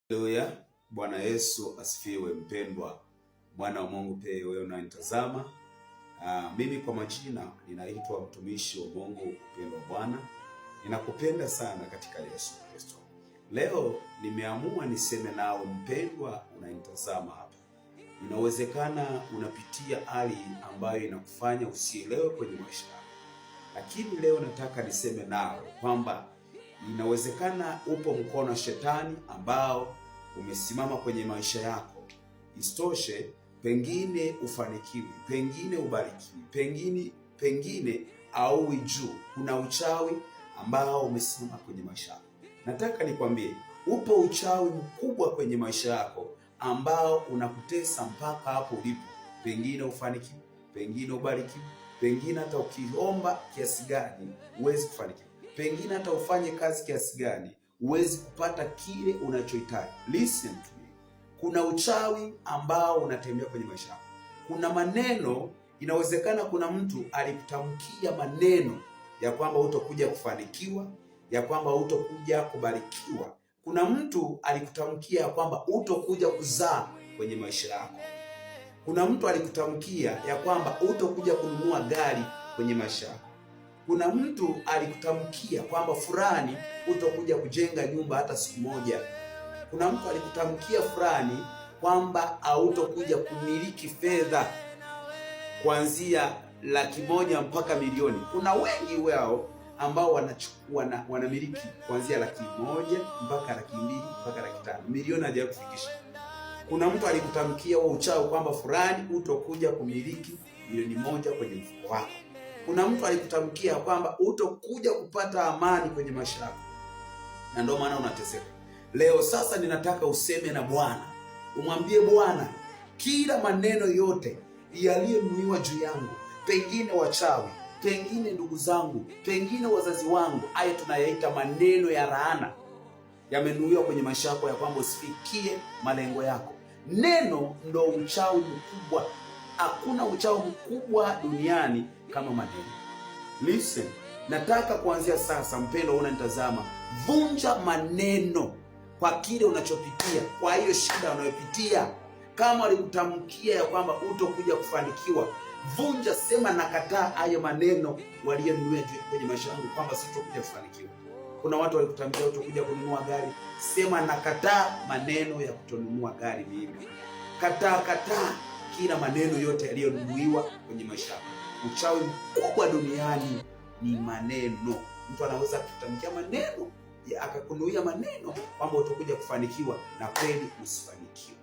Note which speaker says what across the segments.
Speaker 1: Haleluya. Bwana Yesu asifiwe. Mpendwa Bwana wa Mungu, pia wewe unanitazama. Mimi kwa majina ninaitwa mtumishi wa Mungu mpendwa Bwana. Ninakupenda sana katika Yesu Kristo. Leo nimeamua niseme nao mpendwa unanitazama hapa. Inawezekana unapitia hali ambayo inakufanya usielewe kwenye maisha yako. Lakini leo nataka niseme nao kwamba inawezekana upo mkono wa shetani ambao umesimama kwenye maisha yako. Isitoshe, pengine ufanikiwi, pengine ubarikiwi, pengine auwi juu. Kuna uchawi ambao umesimama kwenye maisha yako. Nataka nikwambie, upo uchawi mkubwa kwenye maisha yako ambao unakutesa mpaka hapo ulipo. Pengine ufanikiwi, pengine ubarikiwi, pengine hata ukiomba kiasi gani huwezi kufanikiwa. Pengine hata ufanye kazi kiasi gani huwezi kupata kile unachohitaji. Listen to me. Kuna uchawi ambao unatembea kwenye maisha yako. Kuna maneno, inawezekana kuna mtu alikutamkia maneno ya kwamba hutokuja kufanikiwa, ya kwamba hutokuja kubarikiwa. Kuna mtu alikutamkia ya kwamba hutokuja kuzaa kwenye maisha yako. Kuna mtu alikutamkia ya kwamba hutokuja kununua gari kwenye maisha yako. Kuna mtu alikutamkia kwamba fulani hutokuja kujenga nyumba hata siku moja. Kuna mtu alikutamkia fulani kwamba hautokuja kumiliki fedha kuanzia 100,000 mpaka milioni. Kuna wengi wao ambao wanamiliki kuanzia 100,000 mpaka 200,000 mpaka 500,000. Milioni hajawahi kufikisha. Kuna mtu alikutamkia wewe uchawi kwamba fulani hutokuja kumiliki milioni 1 kwenye mfuko wako. Kuna mtu alikutamkia kwamba hutokuja kupata amani kwenye maisha yako, na ndio maana unateseka. Leo sasa ninataka useme na Bwana. Umwambie Bwana, kila maneno yote yaliyonuiwa juu yangu, pengine wachawi, pengine ndugu zangu, pengine wazazi wangu, haya tunayaita maneno ya laana, yamenuiwa kwenye maisha yako ya kwamba usifikie malengo yako. Neno ndo uchawi mkubwa. Hakuna uchawi mkubwa duniani kama maneno. Listen, nataka kuanzia sasa, mpendwa unanitazama, vunja maneno kwa kile unachopitia, kwa hiyo shida unayopitia. Kama walikutamkia ya kwamba hutokuja kufanikiwa, vunja, sema nakataa hayo maneno walionuia kwenye maisha yangu kwamba sitokuja kufanikiwa. Kuna watu walikutamkia hutokuja kununua gari, sema nakataa maneno ya kutonunua gari mimi. Kataa kila maneno yote yaliyonuiwa kwenye maisha yako. Uchawi mkubwa duniani ni maneno. Mtu anaweza kutamkia maneno, akakunuia maneno kwamba utakuja kufanikiwa na kweli usifanikiwe.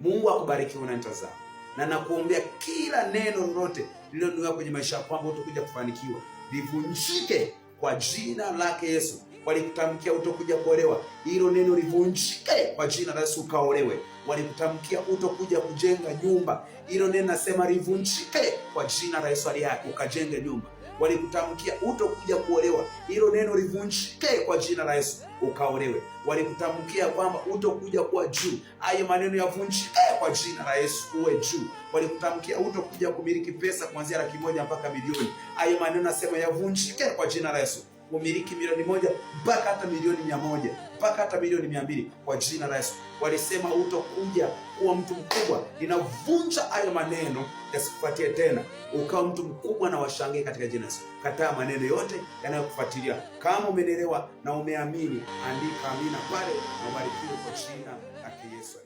Speaker 1: Mungu akubariki unanitazama. Na nakuombea kila neno lolote lililonuiwa kwenye maisha yako kwamba utakuja kufanikiwa, livunjike kwa jina lake Yesu. Walikutamkia utokuja kuolewa, hilo neno livunjike kwa jina la Yesu ukaolewe. Walikutamkia utokuja kujenga nyumba, hilo neno nasema livunjike kwa jina la Yesu ukajenge nyumba. Walikutamkia utokuja kuolewa, hilo neno livunjike kwa jina la Yesu ukaolewe. Walikutamkia kwamba utokuja kuwa juu, hayo maneno yavunjike kwa jina la Yesu uwe juu. Walikutamkia utokuja kumiliki pesa kuanzia 100,000 mpaka milioni, hayo maneno nasema yavunjike kwa jina la Yesu. Umiliki milioni 1 mpaka hata milioni 100 mpaka hata milioni 200 kwa jina la Yesu. Walisema hutokuja kuwa mtu mkubwa, ninavunja hayo maneno yasikufuatie tena, ukawa mtu mkubwa na washangae katika jina la Yesu. Kataa maneno yote yanayokufuatilia. Kama umeelewa na umeamini, andika amina pale na ubarikiwe kwa jina la Yesu.